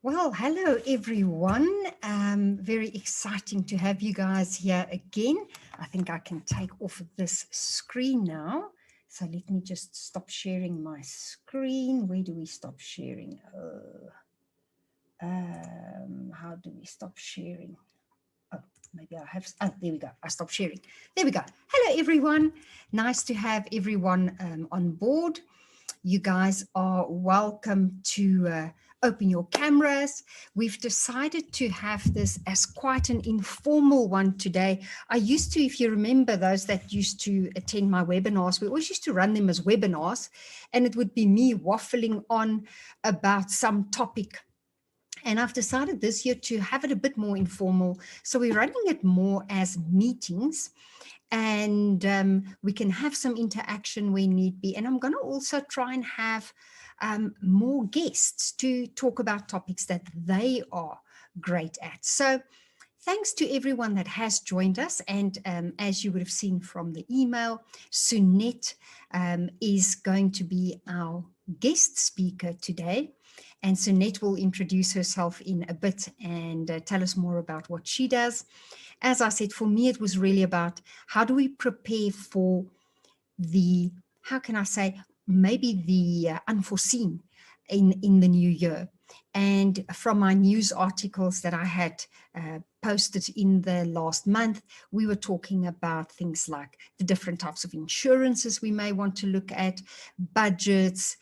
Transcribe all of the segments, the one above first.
Well, hello everyone. Very exciting to have you guys here again. I think I can take off this screen now. So let me just stop sharing my screen. Where do we stop sharing? How do we stop sharing? Oh, maybe I have. Oh, there we go. I stopped sharing. There we go. Hello everyone. Nice to have everyone on board. You guys are welcome to open your cameras. We've decided to have this as quite an informal one today. I used to, if you remember those that used to attend my webinars, we always used to run them as webinars, and it would be me waffling on about some topic. And I've decided this year to have it a bit more informal. So we're running it more as meetings, and we can have some interaction where need be. And I'm going to also try and have more guests to talk about topics that they are great at. So thanks to everyone that has joined us. And as you would have seen from the email, Sunette is going to be our guest speaker today. And Sunette will introduce herself in a bit and tell us more about what she does. As I said, for me, it was really about how do we prepare for the, how can I say, maybe the unforeseen in the new year. And from my news articles that I had posted in the last month, we were talking about things like the different types of insurances we may want to look at, budgets,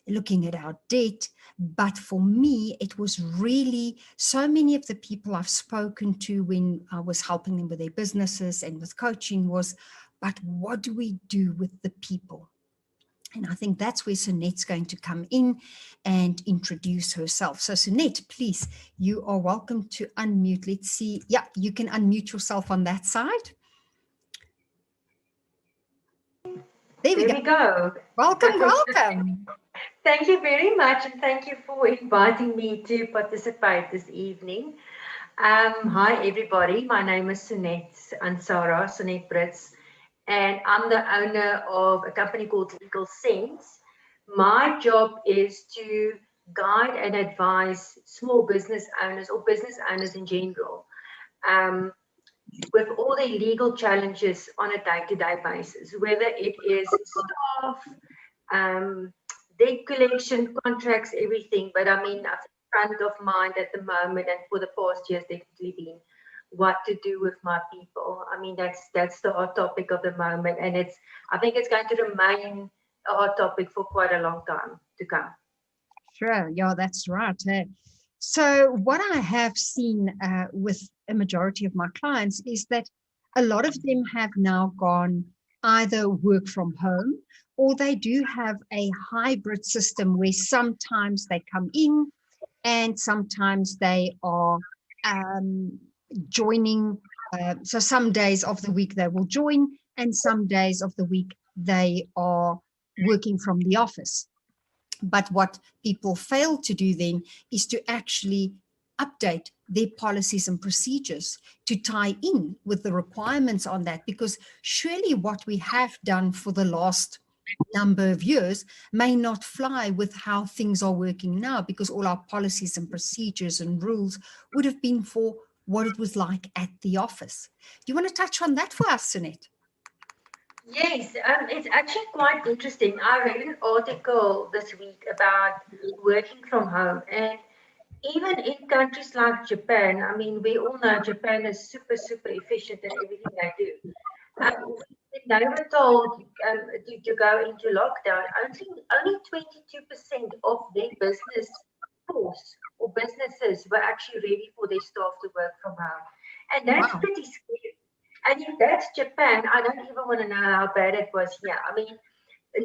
looking at our debt. But for me, it was really so many of the people I've spoken to when I was helping them with their businesses and with coaching was, but what do we do with the people? And I think that's where Sunette's going to come in and introduce herself. So Sunette, please, you are welcome to unmute. Let's see. Yeah, you can unmute yourself on that side. There we There go. we go. Welcome, welcome. Thank you very much, and thank you for inviting me to participate this evening. Hi, everybody. My name is Sunette Ansara, Sunette Brits, and I'm the owner of a company called Legal Sense. My job is to guide and advise small business owners or business owners in general um, with all the legal challenges on a day-to-day basis, whether it is staff, um, debt collection, contracts, everything. But I mean, I think front of mind at the moment and for the past years definitely been what to do with my people. I mean, that's the hot topic of the moment, and I think it's going to remain a hot topic for quite a long time to come. Sure. Yeah, that's right. So what I have seen with a majority of my clients is that a lot of them have now gone either work from home or they do have a hybrid system where sometimes they come in and sometimes they are um, joining. So some days of the week they will join and some days of the week they are working from the office. But what people fail to do then is to actually update their policies and procedures to tie in with the requirements on that, because surely what we have done for the last number of years may not fly with how things are working now, because all our policies and procedures and rules would have been for what it was like at the office. Do you want to touch on that for us, Sunette? Yes, it's actually quite interesting. I read an article this week about working from home, and even in countries like Japan, I mean, we all know Japan is super, super efficient in everything they do. When they were told to go into lockdown, only 22% of their business force or businesses were actually ready for their staff to work from home. And that's Wow. pretty scary. And if that's Japan, I don't even want to know how bad it was here. I mean,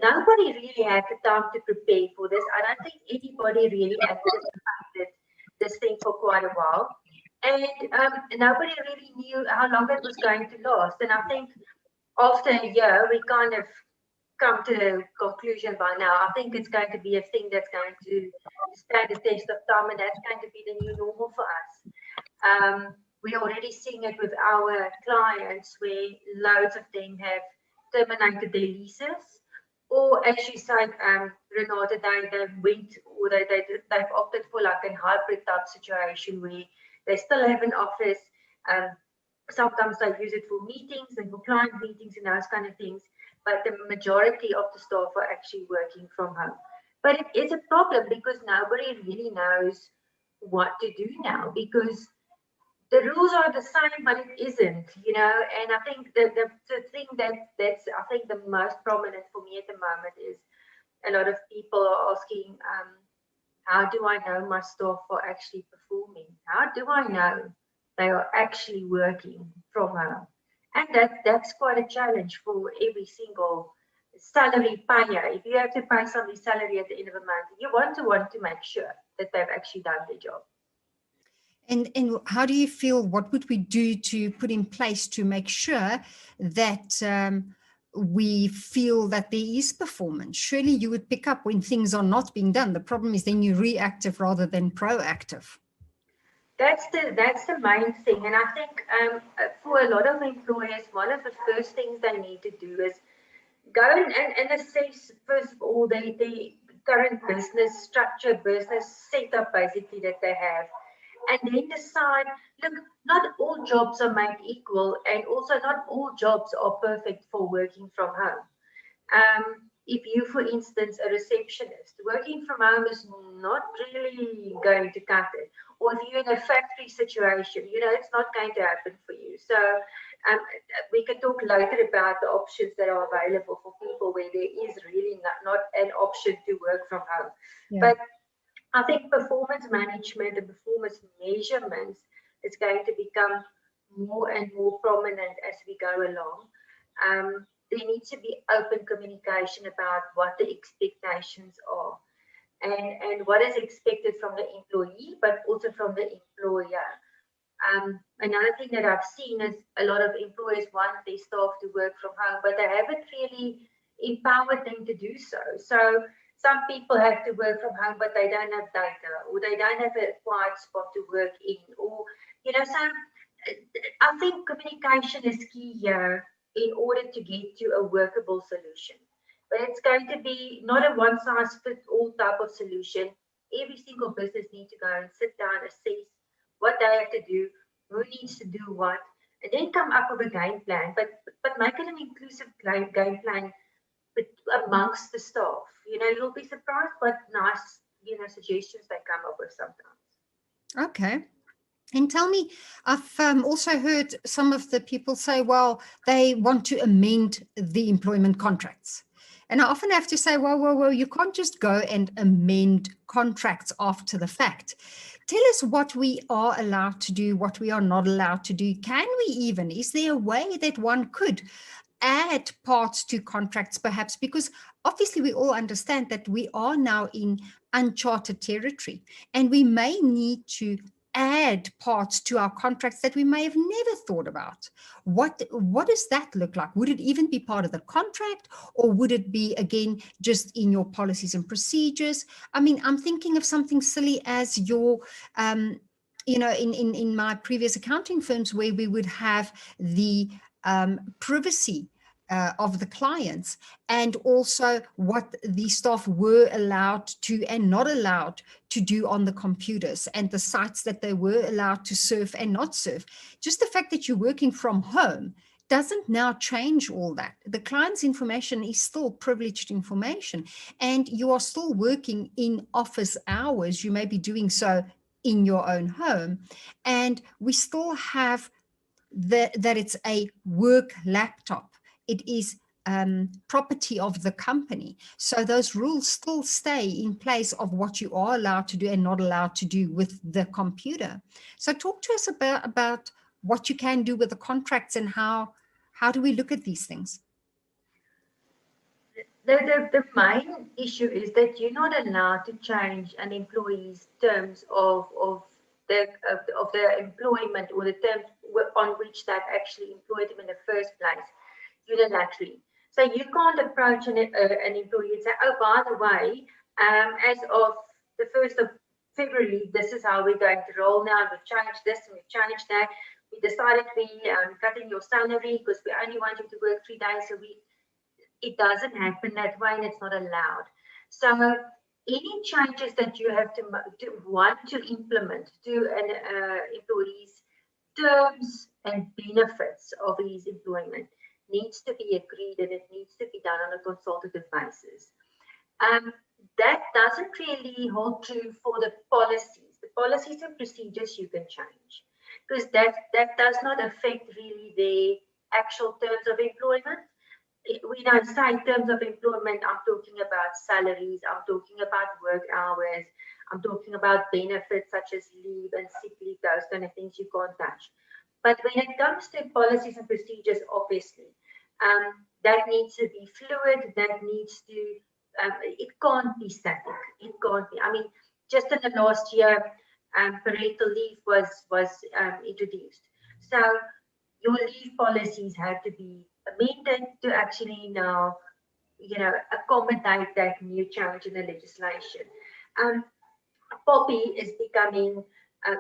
nobody really had the time to prepare for this. I don't think anybody really anticipated this thing for quite a while. And nobody really knew how long it was going to last. And I think after a year, we kind of come to the conclusion by now. I think it's going to be a thing that's going to stand the test of time, and that's going to be the new normal for us. We're already seeing it with our clients where loads of them have terminated their leases or as you said, Renata, they went, or they've opted for like a hybrid type situation where they still have an office. Um, Sometimes they use it for meetings and for client meetings and those kind of things, but the majority of the staff are actually working from home. But it is a problem because nobody really knows what to do now, because the rules are the same, but it isn't, you know. And I think the thing that's I think the most prominent for me at the moment is a lot of people are asking, how do I know my staff are actually performing? How do I know they are actually working from home? And that's quite a challenge for every single salary payer. If you have to pay somebody's salary at the end of the month, you want to make sure that they've actually done their job. And how do you feel, what would we do to put in place to make sure that we feel that there is performance? Surely you would pick up when things are not being done. The problem is then you're reactive rather than proactive. That's the main thing. And I think for a lot of employers, one of the first things they need to do is go and assess, first of all, the current business structure, business setup basically that they have, and then decide, look, not all jobs are made equal, and also not all jobs are perfect for working from home. If you, for instance, a receptionist, working from home is not really going to cut it. Or if you're in a factory situation, you know, it's not going to happen for you. So we can talk later about the options that are available for people where there is really not an option to work from home. Yeah. But I think performance management and performance measurements is going to become more and more prominent as we go along. There needs to be open communication about what the expectations are, and what is expected from the employee, but also from the employer. Another thing that I've seen is a lot of employers want their staff to work from home, but they haven't really empowered them to do so. So some people have to work from home, but they don't have data, or they don't have a quiet spot to work in, or, you know, so I think communication is key here in order to get to a workable solution. But it's going to be not a one-size-fits-all type of solution. Every single business needs to go and sit down, assess what they have to do, who needs to do what, and then come up with a game plan. But make it an inclusive game plan amongst the staff. You know, you'll be surprised what nice, you know, suggestions they come up with sometimes. Okay. And tell me, I've also heard some of the people say, well, they want to amend the employment contracts. And I often have to say, well, you can't just go and amend contracts after the fact. Tell us what we are allowed to do, what we are not allowed to do. Can we even, is there a way that one could add parts to contracts perhaps? Because obviously we all understand that we are now in uncharted territory, and we may need to add parts to our contracts that we may have never thought about. What does that look like? Would it even be part of the contract, or would it be, again, just in your policies and procedures? I mean, I'm thinking of something silly as your you know, in my previous accounting firms, where we would have the privacy of the clients, and also what the staff were allowed to and not allowed to do on the computers, and the sites that they were allowed to surf and not surf. Just the fact that you're working from home doesn't now change all that. The client's information is still privileged information, and you are still working in office hours. You may be doing so in your own home, and we still have that it's a work laptop. It is property of the company. So those rules still stay in place of what you are allowed to do and not allowed to do with the computer. So talk to us about what you can do with the contracts, and how do we look at these things? The main issue is that you're not allowed to change an employee's terms of their employment, or the terms on which they've actually employed them in the first place, unilaterally. So you can't approach an employee and say, oh, by the way, as of the 1st of February, this is how we're going to roll now. We've changed this and we've changed that. We decided we cutting your salary because we only want you to work 3 days a week. it doesn't happen that way, and it's not allowed. So any changes that you have to want to implement to an employee's terms and benefits of his employment needs to be agreed, and it needs to be done on a consultative basis. Um, that doesn't really hold true for the policies. The policies and procedures you can change, because that does not affect really the actual terms of employment. When I say in terms of employment, I'm talking about salaries, I'm talking about work hours, I'm talking about benefits such as leave and sick leave, those kind of things you can't touch. But when it comes to policies and procedures, obviously, that needs to be fluid, that needs to, it can't be static. It can't be. I mean, just in the last year, parental leave was introduced. So your leave policies have to be amended to actually now, accommodate that new change in the legislation. Um, Poppy is becoming, 100%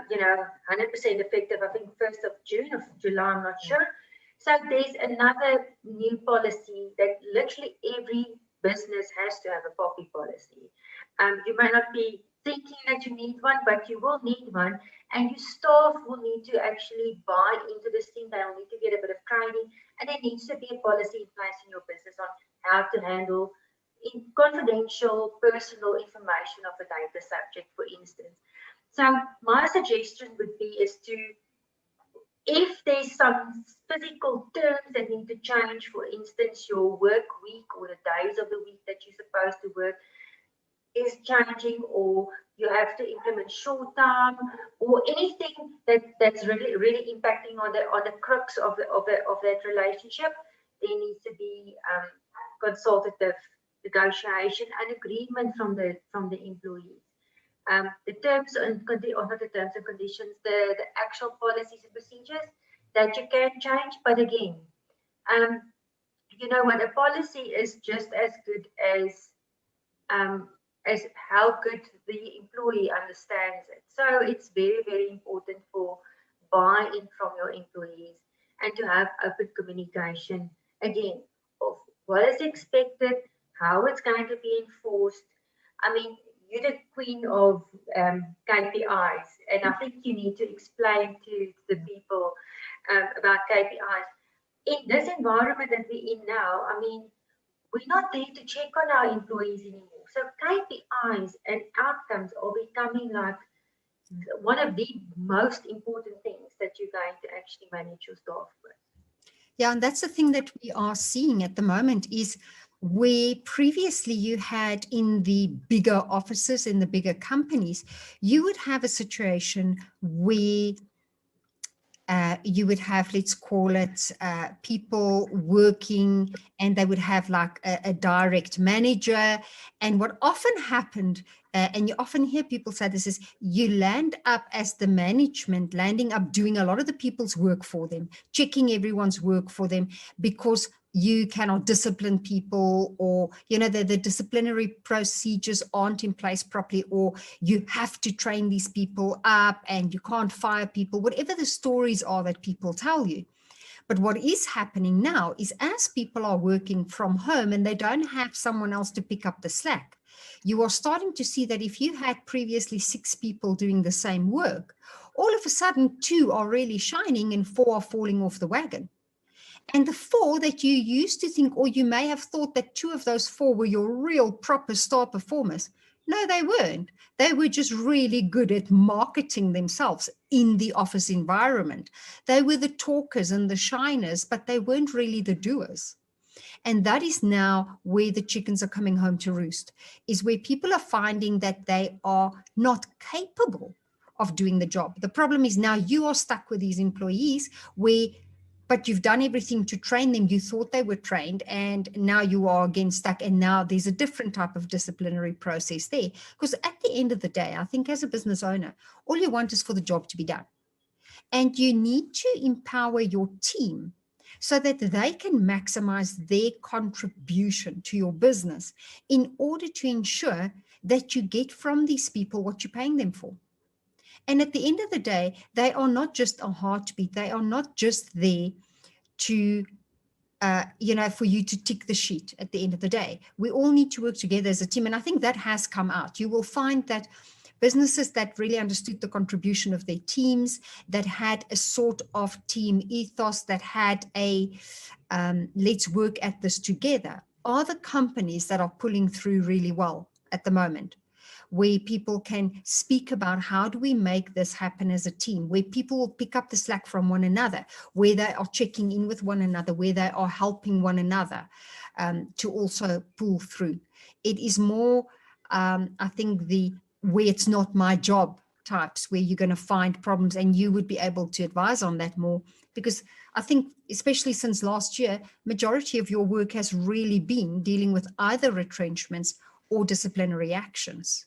effective, I think 1st of June or July, I'm not sure. So there's another new policy that literally every business has to have a Poppy policy. You might not be thinking that you need one, but you will need one. And your staff will need to actually buy into this thing. They'll need to get a bit of training. And there needs to be a policy in place in your business on how to handle confidential personal information of a data subject, for instance. So my suggestion would be is to, if there's some physical terms that need to change, for instance, your work week or the days of the week that you're supposed to work is changing, or you have to implement short time, or anything that's really impacting on the crux of that relationship, there needs to be consultative negotiation and agreement from the employees. The terms and or not the terms and conditions, the actual policies and procedures that you can change, but again, you know what, a policy is just as good um, as how good the employee understands it. So it's very important for buy-in from your employees and to have open communication again of what is expected, how it's going to be enforced. I mean, you're the queen of KPIs, and I think you need to explain to the people about KPIs. In this environment that we're in now, I mean, we're not there to check on our employees anymore. So KPIs and outcomes are becoming like one of the most important things that you're going to actually manage your staff with. Yeah, and that's the thing that we are seeing at the moment is where previously you had in the bigger offices, in the bigger companies, you would have a situation where you would have, let's call it, people working, and they would have like a direct manager. And what often happened, and you often hear people say this, is you land up as the management, landing up doing a lot of the people's work for them, checking everyone's work for them, because you cannot discipline people, or the disciplinary procedures aren't in place properly, or you have to train these people up and you can't fire people, whatever the stories are that people tell you. But what is happening now is, as people are working from home and they don't have someone else to pick up the slack, you are starting to see that if you had previously 6 people doing the same work, all of a sudden 2 are really shining and 4 are falling off the wagon. And the 4 that you used to think, or you may have thought that 2 of those 4 were your real proper star performers. No, they weren't. They were just really good at marketing themselves in the office environment. They were the talkers and the shiners, but they weren't really the doers. And that is now where the chickens are coming home to roost, is where people are finding that they are not capable of doing the job. The problem is now you are stuck with these employees but you've done everything to train them. You thought they were trained, and now you are again stuck. And now there's a different type of disciplinary process there. Because at the end of the day, I think as a business owner, all you want is for the job to be done. And you need to empower your team so that they can maximize their contribution to your business in order to ensure that you get from these people what you're paying them for. And at the end of the day, they are not just a heartbeat. They are not just there to for you to tick the sheet at the end of the day. We all need to work together as a team. And I think that has come out. You will find that businesses that really understood the contribution of their teams, that had a sort of team ethos, that had a let's work at this together, are the companies that are pulling through really well at the moment, where people can speak about how do we make this happen as a team, where people will pick up the slack from one another, where they are checking in with one another, where they are helping one another to also pull through. It is more, I think, where it's not my job types, where you're going to find problems, and you would be able to advise on that more, because I think, especially since last year, majority of your work has really been dealing with either retrenchments or disciplinary actions.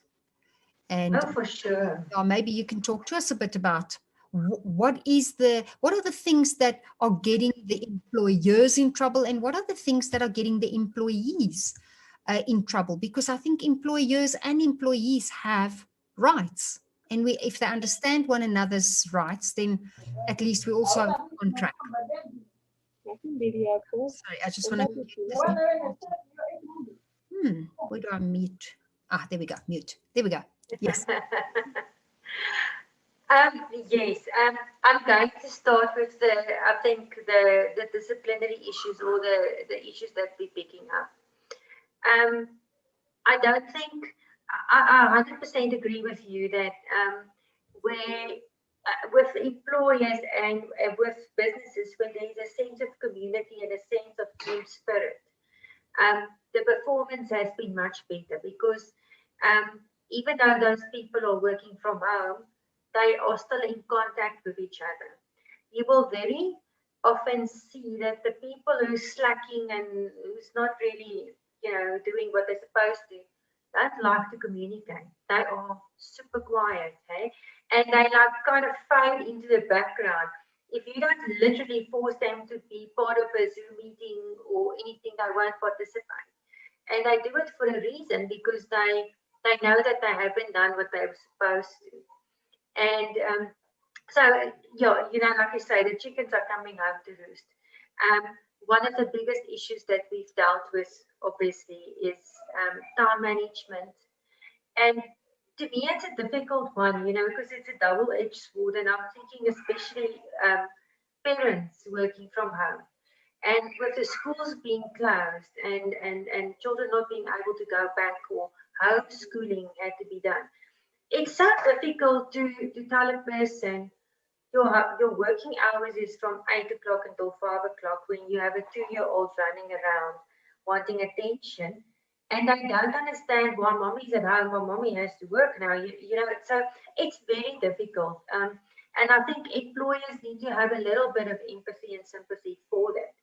And Oh, for sure. maybe you can talk to us a bit about what are the things that are getting the employers in trouble, and what are the things that are getting the employees in trouble? Because I think employers and employees have rights, and if they understand one another's rights, then at least we also on track. Sorry, I just want to mute this. Where do I mute? There we go. Mute. There we go. Yes. Yes, I'm going to start with the disciplinary issues, or the issues that we're picking up. I don't think, I 100% agree with you that where with employers and with businesses, when there's a sense of community and a sense of team spirit, the performance has been much better, because even though those people are working from home, they are still in contact with each other. You will very often see that the people who's slacking and who's not really, doing what they're supposed to, don't like to communicate. They are super quiet, hey? And they like kind of fade into the background. If you don't literally force them to be part of a Zoom meeting or anything, they won't participate. And they do it for a reason, because they know that they haven't done what they were supposed to. And so, like you say, the chickens are coming home to roost. One of the biggest issues that we've dealt with, obviously, is time management. And to me, it's a difficult one, because it's a double-edged sword. And I'm thinking especially parents working from home. And with the schools being closed and children not being able to go back, or homeschooling had to be done, it's so difficult to tell a person your working hours is from 8 o'clock until 5 o'clock, when you have a 2-year-old running around wanting attention, and they don't understand why mommy's at home, why mommy has to work now. So it's very difficult. And I think employers need to have a little bit of empathy and sympathy for that.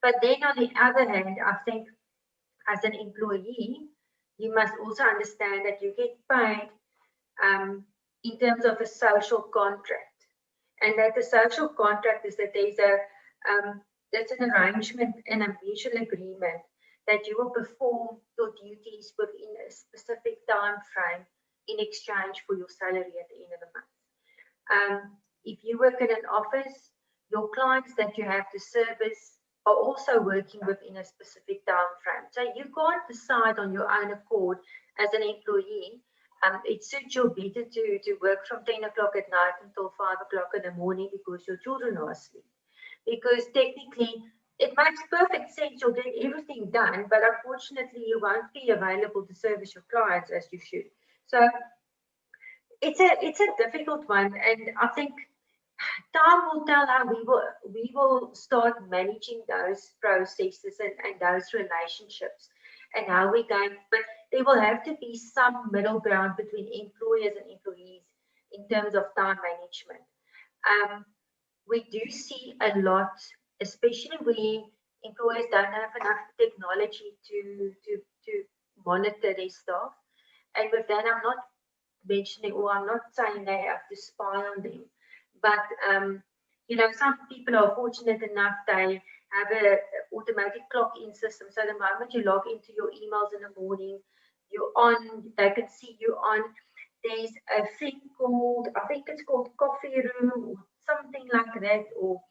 But then on the other hand, I think as an employee, you must also understand that you get paid in terms of a social contract. And that the social contract is that there's an arrangement and a mutual agreement that you will perform your duties within a specific time frame in exchange for your salary at the end of the month. If you work in an office, your clients that you have to service are also working within a specific time frame. So you can't decide on your own accord as an employee. It suits you better to work from 10 o'clock at night until 5 o'clock in the morning because your children are asleep. Because technically, it makes perfect sense. You'll get everything done, but unfortunately, you won't be available to service your clients as you should. So it's a difficult one, and I think time will tell how we will start managing those processes and those relationships and how we're going. But there will have to be some middle ground between employers and employees in terms of time management. We do see a lot, especially where employers don't have enough technology to monitor their staff. And with that, I'm not mentioning, or I'm not saying they have to spy on them, but some people are fortunate enough they have a automatic clock-in system. So the moment you log into your emails in the morning, you're on, they can see you on. There's a thing called, I think it's called coffee room or something like that, or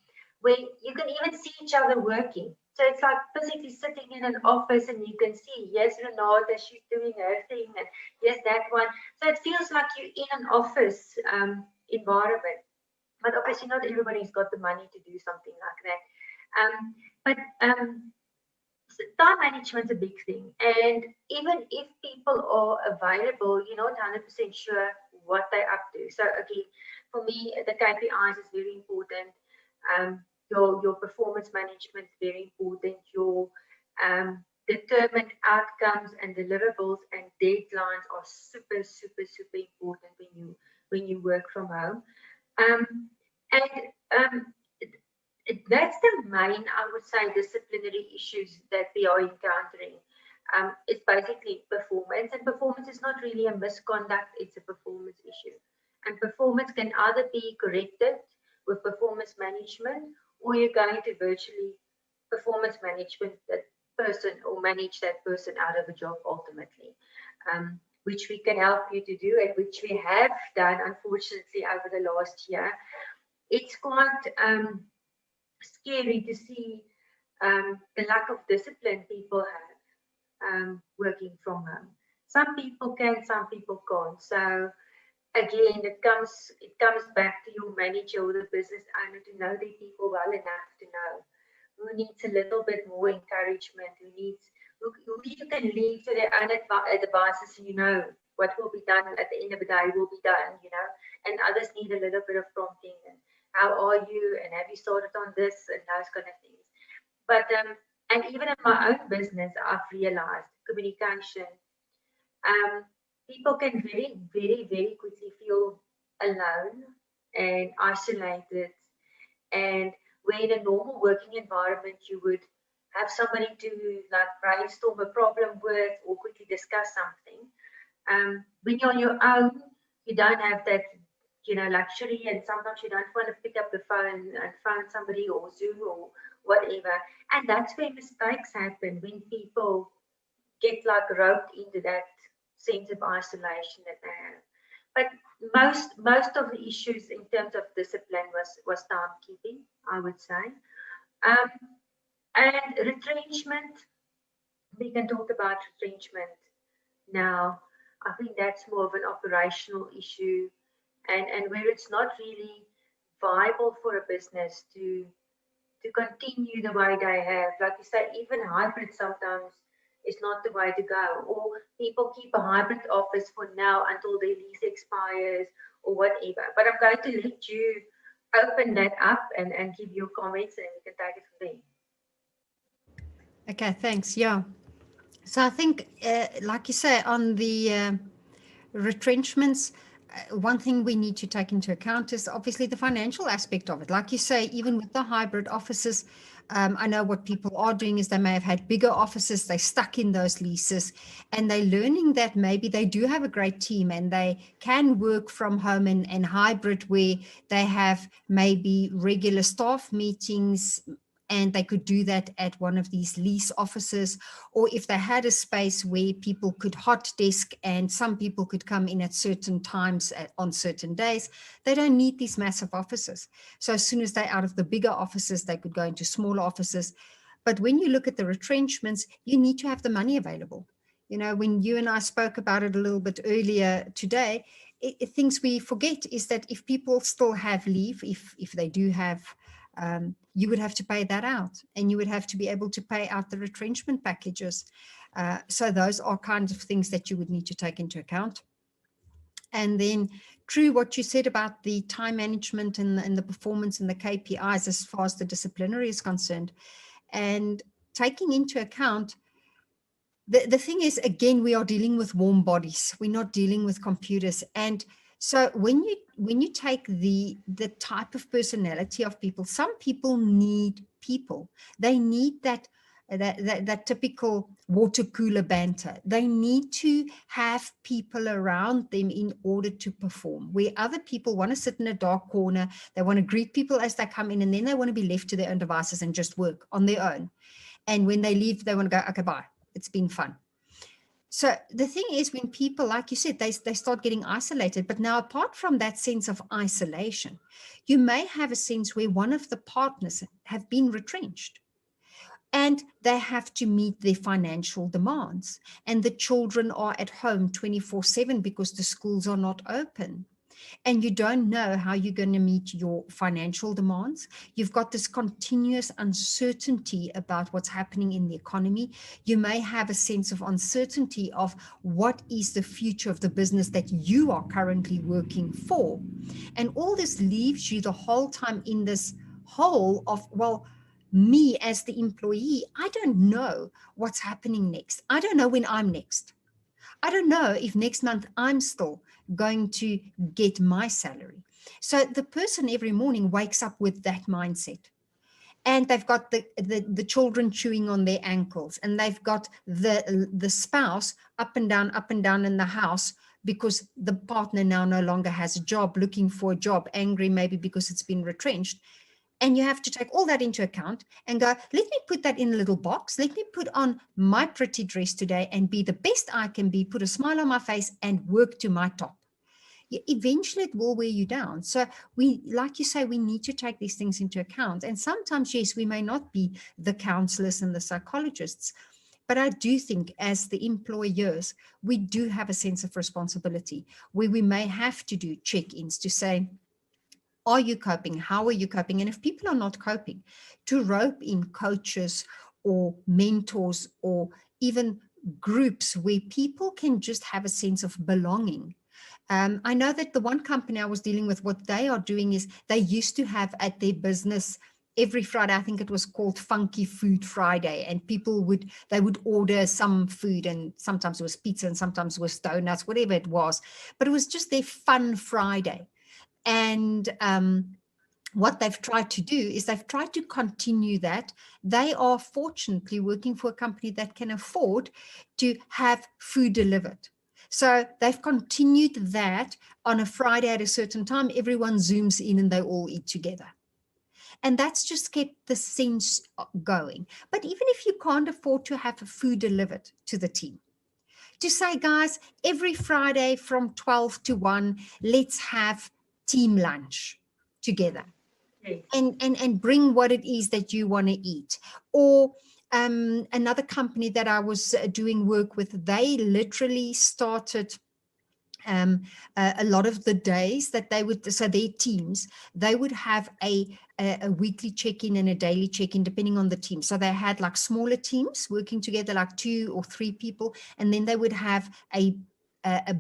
where you can even see each other working. So it's like physically sitting in an office and you can see, yes, Renata, she's doing her thing, and yes, that one. So it feels like you're in an office environment. But obviously, not everybody's got the money to do something like that. But so time management's a big thing. And even if people are available, you're not 100% sure what they're up to. So again, for me, the KPIs is very important. Your performance management is very important. Your determined outcomes and deliverables and deadlines are super, super, super important when you work from home. Um, and that's the main, I would say, disciplinary issues that we are encountering. It's basically performance, and performance is not really a misconduct, it's a performance issue. And performance can either be corrected with performance management, or you're going to virtually performance management that person or manage that person out of a job ultimately, which we can help you to do and which we have done, unfortunately, over the last year. It's quite scary to see the lack of discipline people have working from home. Some people can, some people can't. So again, it comes back to your manager or the business owner to know the people well enough to know who needs a little bit more encouragement, who you can leave to their own devices, and you know what will be done at the end of the day will be done, and others need a little bit of prompting and how are you and have you started on this and those kind of things. But and even in my own business, I've realized communication. Um, People can very, very, very quickly feel alone and isolated, and where in a normal working environment you would have somebody to like brainstorm a problem with or quickly discuss something. When you're on your own, you don't have that, luxury, and sometimes you don't want to pick up the phone and phone somebody or Zoom or whatever. And that's where mistakes happen, when people get like roped into that sense of isolation that they have. But most of the issues in terms of discipline was timekeeping, I would say. Um, and retrenchment, we can talk about retrenchment now. I think that's more of an operational issue, and where it's not really viable for a business to continue the way they have. Like you say, even hybrid sometimes is not the way to go. Or people keep a hybrid office for now until their lease expires or whatever. But I'm going to let you open that up and give your comments, and we can take it from there. Okay, thanks. Yeah. So I think, like you say, on the retrenchments, one thing we need to take into account is obviously the financial aspect of it. Like you say, even with the hybrid offices, I know what people are doing is they may have had bigger offices, they stuck in those leases, and they're learning that maybe they do have a great team and they can work from home, and hybrid where they have maybe regular staff meetings, and they could do that at one of these lease offices, or if they had a space where people could hot desk and some people could come in at certain times on certain days. They don't need these massive offices. So as soon as they're out of the bigger offices, they could go into smaller offices. But when you look at the retrenchments, you need to have the money available. When you and I spoke about it a little bit earlier today, things we forget is that if people still have leave, if they do have, you would have to pay that out, and you would have to be able to pay out the retrenchment packages. So those are kinds of things that you would need to take into account. And then, true, what you said about the time management and the performance and the KPIs as far as the disciplinary is concerned, and taking into account, the thing is, again, we are dealing with warm bodies. We're not dealing with computers. And so when you take the type of personality of people, some people need people. They need that typical water cooler banter. They need to have people around them in order to perform. Where other people want to sit in a dark corner, they want to greet people as they come in, and then they want to be left to their own devices and just work on their own. And when they leave, they want to go, okay, bye. It's been fun. So the thing is, when people, like you said, they start getting isolated. But now, apart from that sense of isolation, you may have a sense where one of the partners have been retrenched. and they have to meet their financial demands. And the children are at home 24/7 because the schools are not open. And you don't know how you're going to meet your financial demands. You've got this continuous uncertainty about what's happening in the economy. You may have a sense of uncertainty of what is the future of the business that you are currently working for. And all this leaves you the whole time in this hole of, well, me as the employee, I don't know what's happening next. I don't know when I'm next. I don't know if next month I'm still going to get my salary. So the person every morning wakes up with that mindset. And they've got the children chewing on their ankles, and they've got the spouse up and down in the house because the partner now no longer has a job, looking for a job, angry maybe because it's been retrenched. And you have to take all that into account and go, let me put that in a little box. Let me put on my pretty dress today and be the best I can be, put a smile on my face and work to my top. Eventually it will wear you down. So we, like you say, we need to take these things into account. And sometimes, yes, we may not be the counselors and the psychologists, but I do think as the employers, we do have a sense of responsibility where we may have to do check-ins to say, are you coping? How are you coping? And if people are not coping, to rope in coaches or mentors or even groups where people can just have a sense of belonging. I know that the one company I was dealing with, what they are doing is they used to have at their business every Friday, I think it was called Funky Food Friday, and people would order some food, and sometimes it was pizza and sometimes it was donuts, whatever it was, but it was just their fun Friday. And what they've tried to do is they've tried to continue that. They are fortunately working for a company that can afford to have food delivered. So they've continued that on a Friday at a certain time. Everyone Zooms in and they all eat together. And that's just kept the sense going. But even if you can't afford to have food delivered to the team, to say, guys, every Friday from 12 to 1, let's have team lunch together. Yes. And bring what it is that you want to eat. Or another company that I was doing work with, they literally started a lot of the days that they would, so their teams, they would have a weekly check-in and a daily check-in depending on the team. So they had like smaller teams working together, like 2 or 3 people, and then they would have a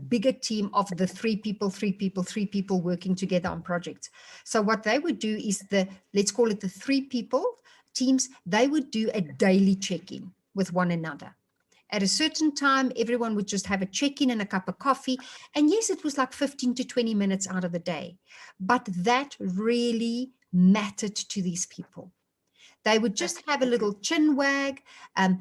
bigger team of the 3 people working together on projects. So what they would do is let's call it the 3 people teams, they would do a daily check-in with one another. At a certain time, everyone would just have a check-in and a cup of coffee. And yes, it was like 15 to 20 minutes out of the day. But that really mattered to these people. They would just have a little chin wag.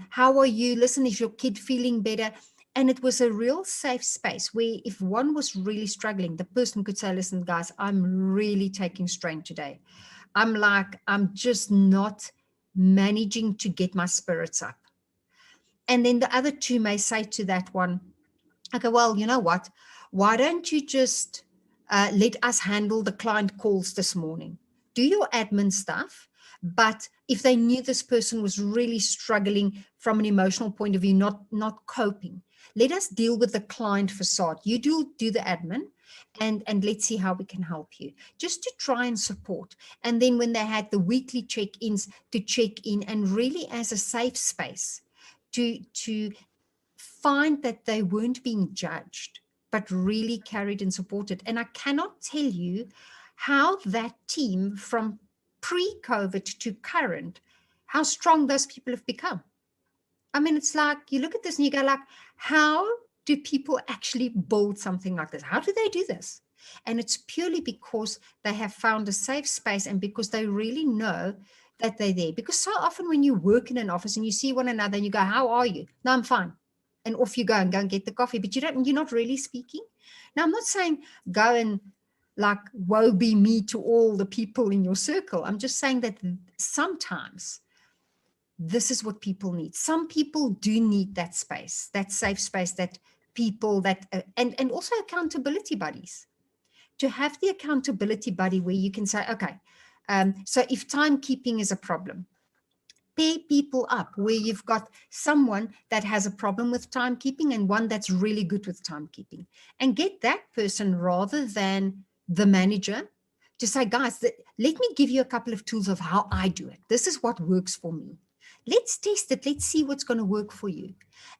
How are you? Listen, is your kid feeling better? And it was a real safe space where if one was really struggling, the person could say, listen, guys, I'm really taking strain today. I'm just not managing to get my spirits up. And then the other 2 may say to that one, okay, well, you know what? Why don't you just let us handle the client calls this morning? Do your admin stuff. But if they knew this person was really struggling from an emotional point of view, not coping, let us deal with the client facade. You do the admin, and let's see how we can help you, just to try and support. And then when they had the weekly check-ins, to check in and really as a safe space to find that they weren't being judged, but really carried and supported. And I cannot tell you how that team from pre-COVID to current, how strong those people have become. I mean, it's like you look at this and you go like, how do people actually build something like this? How do they do this? And it's purely because they have found a safe space and because they really know that they're there. Because so often when you work in an office and you see one another and you go, how are you? No, I'm fine. And off you go and get the coffee, but you're not really speaking. Now, I'm not saying go and like, woe be me to all the people in your circle. I'm just saying that sometimes this is what people need. Some people do need that space, that safe space, that people that, and also accountability buddies. To have the accountability buddy where you can say, okay, so if timekeeping is a problem, pair people up where you've got someone that has a problem with timekeeping and one that's really good with timekeeping, and get that person rather than the manager to say, guys, let me give you a couple of tools of how I do it. This is what works for me. Let's test it. Let's see what's going to work for you.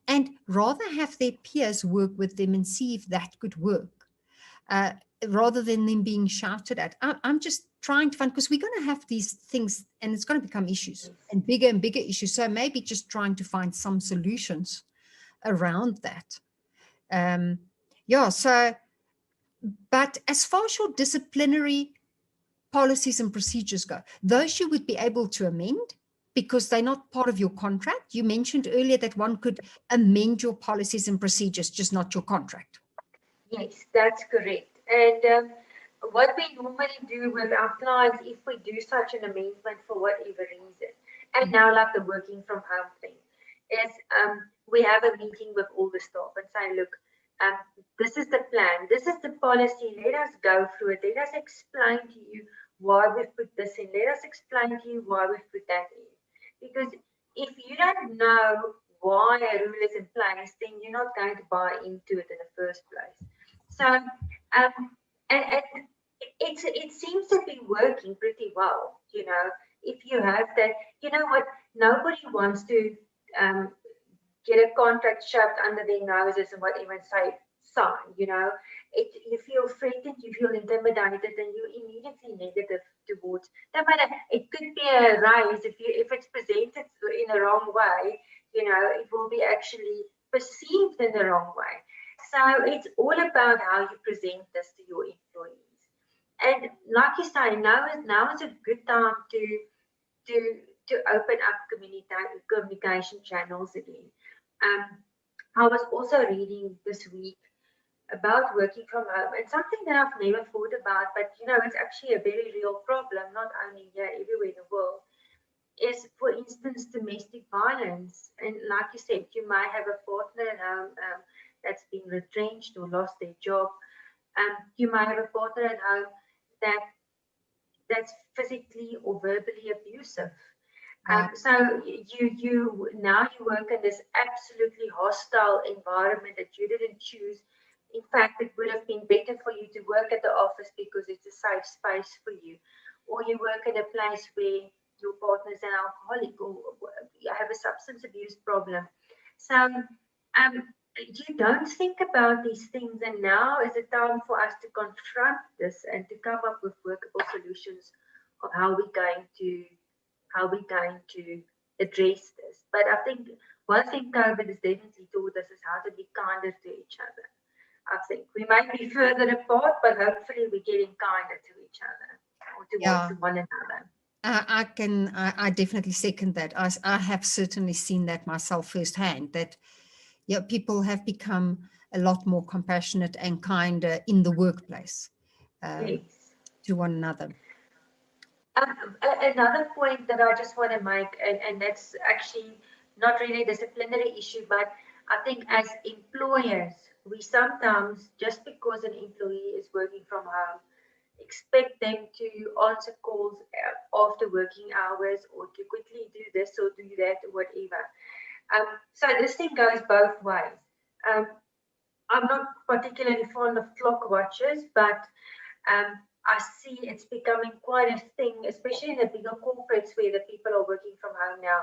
And rather have their peers work with them and see if that could work. Rather than them being shouted at. I'm just trying to find, because we're going to have these things and it's going to become issues and bigger issues. So maybe just trying to find some solutions around that. Yeah, so, but as far as your disciplinary policies and procedures go, those you would be able to amend because they're not part of your contract. You mentioned earlier that one could amend your policies and procedures, just not your contract. Yes, that's correct. And what we normally do with our clients, if we do such an amendment for whatever reason, and now like the working from home thing, is we have a meeting with all the staff and say, look, this is the plan, this is the policy, let us go through it, let us explain to you why we've put this in, let us explain to you why we've put that in. Because if you don't know why a rule is in place, then you're not going to buy into it in the first place. So, and it seems to be working pretty well, you know, if you have that, you know what, nobody wants to get a contract shoved under their noses and whatever and say, sign, you know, you feel threatened, you feel intimidated, and you're immediately negative towards, no matter, it could be a raise, if it's presented in the wrong way, you know, it will be actually perceived in the wrong way. So it's all about how you present this to your employees. And like you say, now is a good time to open up communication channels again. I was also reading this week about working from home, and something that I've never thought about, but you know, it's actually a very real problem, not only here, everywhere in the world, is, for instance, domestic violence. And like you said, you might have a partner at home that's been retrenched or lost their job. You might have a partner at home that's physically or verbally abusive. So you now you work in this absolutely hostile environment that you didn't choose. In fact, it would have been better for you to work at the office because it's a safe space for you, or you work in a place where your partner is an alcoholic or you have a substance abuse problem. So you don't think about these things, and now is the time for us to confront this and to come up with workable solutions of how we're going to address this. But I think one thing COVID has definitely taught us is how to be kinder to each other. I think we might be further apart, but hopefully we're getting kinder to each other or towards one another. I definitely second that. I have certainly seen that myself firsthand, that people have become a lot more compassionate and kinder in the workplace to one another. Another point that I just want to make, and that's actually not really a disciplinary issue, but I think as employers, we sometimes, just because an employee is working from home, expect them to answer calls after working hours or to quickly do this or do that or whatever. So this thing goes both ways. I'm not particularly fond of clock watchers, but I see it's becoming quite a thing, especially in the bigger corporates where the people are working from home now,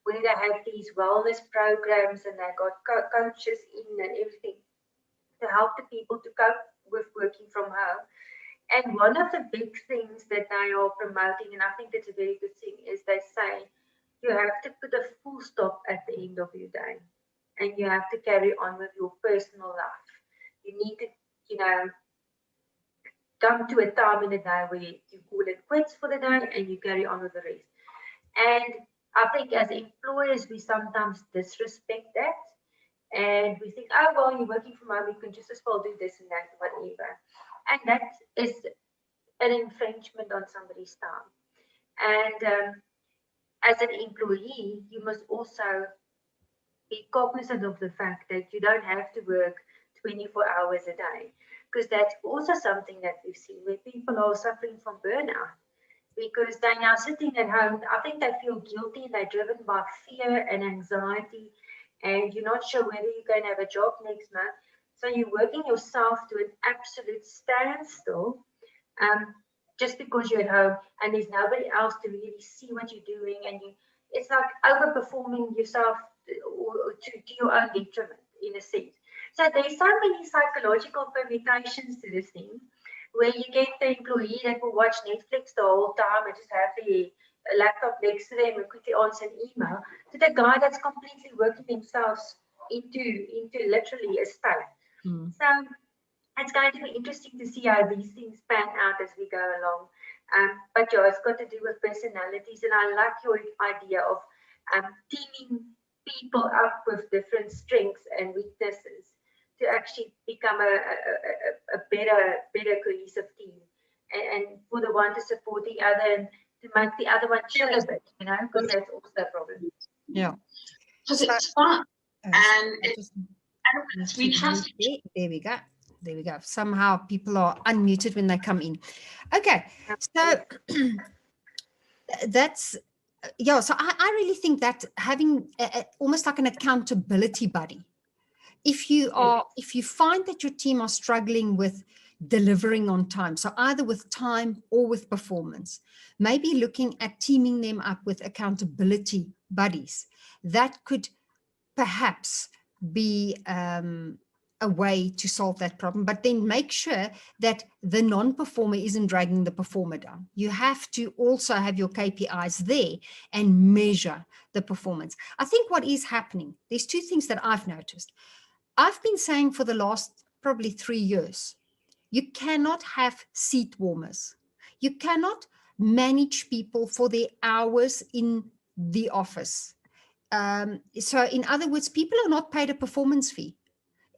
where they have these wellness programs and they got coaches in and everything to help the people to cope with working from home. And one of the big things that they are promoting, and I think it's a very good thing, is they say you have to put a full stop at the end of your day and you have to carry on with your personal life. You need to, you know, come to a time in the day where you call it quits for the day and you carry on with the rest. And I think as employers, we sometimes disrespect that. And we think, oh, well, you're working from home, you can just as well do this and that, whatever. And that is an infringement on somebody's time. And as an employee, you must also be cognizant of the fact that you don't have to work 24 hours a day, because that's also something that we've seen where people are suffering from burnout. because they're now sitting at home. I think they feel guilty. They're driven by fear and anxiety, and you're not sure whether you're going to have a job next month. So you're working yourself to an absolute standstill, just because you're at home and there's nobody else to really see what you're doing, and it's like overperforming yourself to your own detriment in a sense. So there's so many psychological permutations to this thing, where you get the employee that will watch Netflix the whole time and just have the laptop next to them and quickly answer an email, to the guy that's completely working themselves into literally a state. So it's going to be interesting to see how these things pan out as we go along. But yeah, it's got to do with personalities, and I like your idea of teaming people up with different strengths and weaknesses to actually become a better cohesive team, and for the one to support the other and to make the other one chill a bit, because that's also a problem. Yeah. Because it's fun. And we trust. There we go. There we go. Somehow people are unmuted when they come in. Okay. So that's, yeah. So I really think that having almost like an accountability buddy, if you find that your team are struggling with delivering on time, so either with time or with performance, maybe looking at teaming them up with accountability buddies, that could perhaps be a way to solve that problem. But then make sure that the non-performer isn't dragging the performer down. You have to also have your KPIs there and measure the performance. I think what is happening, there's two things that I've noticed. I've been saying for the last probably 3 years, you cannot have seat warmers. You cannot manage people for their hours in the office. So in other words, people are not paid a performance fee.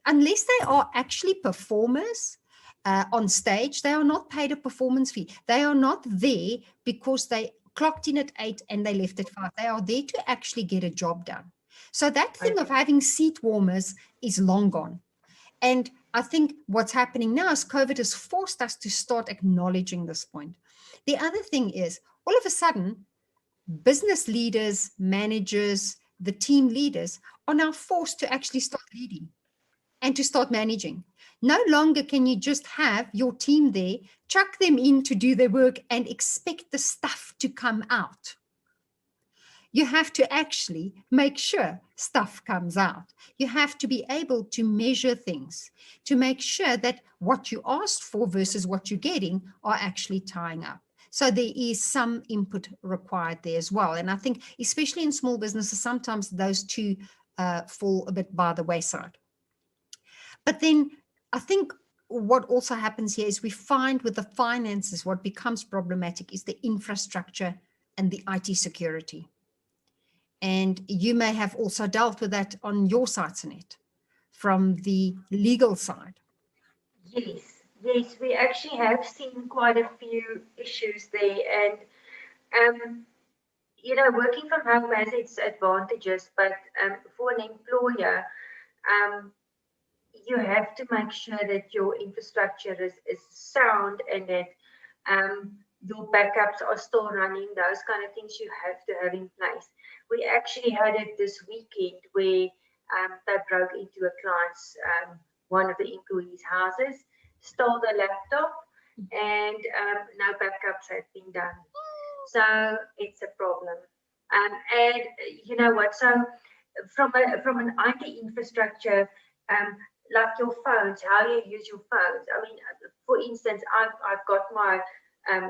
Unless they are actually performers on stage, they are not paid a performance fee. They are not there because they clocked in at 8 and they left at 5. They are there to actually get a job done. So that thing of having seat warmers is long gone. And I think what's happening now is COVID has forced us to start acknowledging this point. The other thing is, all of a sudden, business leaders, managers, the team leaders are now forced to actually start leading and to start managing. No longer can you just have your team there, chuck them in to do their work and expect the stuff to come out. You have to actually make sure stuff comes out. You have to be able to measure things to make sure that what you asked for versus what you're getting are actually tying up. So there is some input required there as well. And I think, especially in small businesses, sometimes those two fall a bit by the wayside. But then I think what also happens here is we find with the finances, what becomes problematic is the infrastructure and the IT security. And you may have also dealt with that on your side, Sanet, from the legal side. Yes, we actually have seen quite a few issues there, and working from home has its advantages, but for an employer, you have to make sure that your infrastructure is sound and that your backups are still running. Those kind of things you have to have in place. We actually had it this weekend where they broke into a client's, one of the employees' houses, stole the laptop, and no backups had been done. So it's a problem. And you know what? So from an IT infrastructure, like your phones, how you use your phones. I mean, for instance, I've got my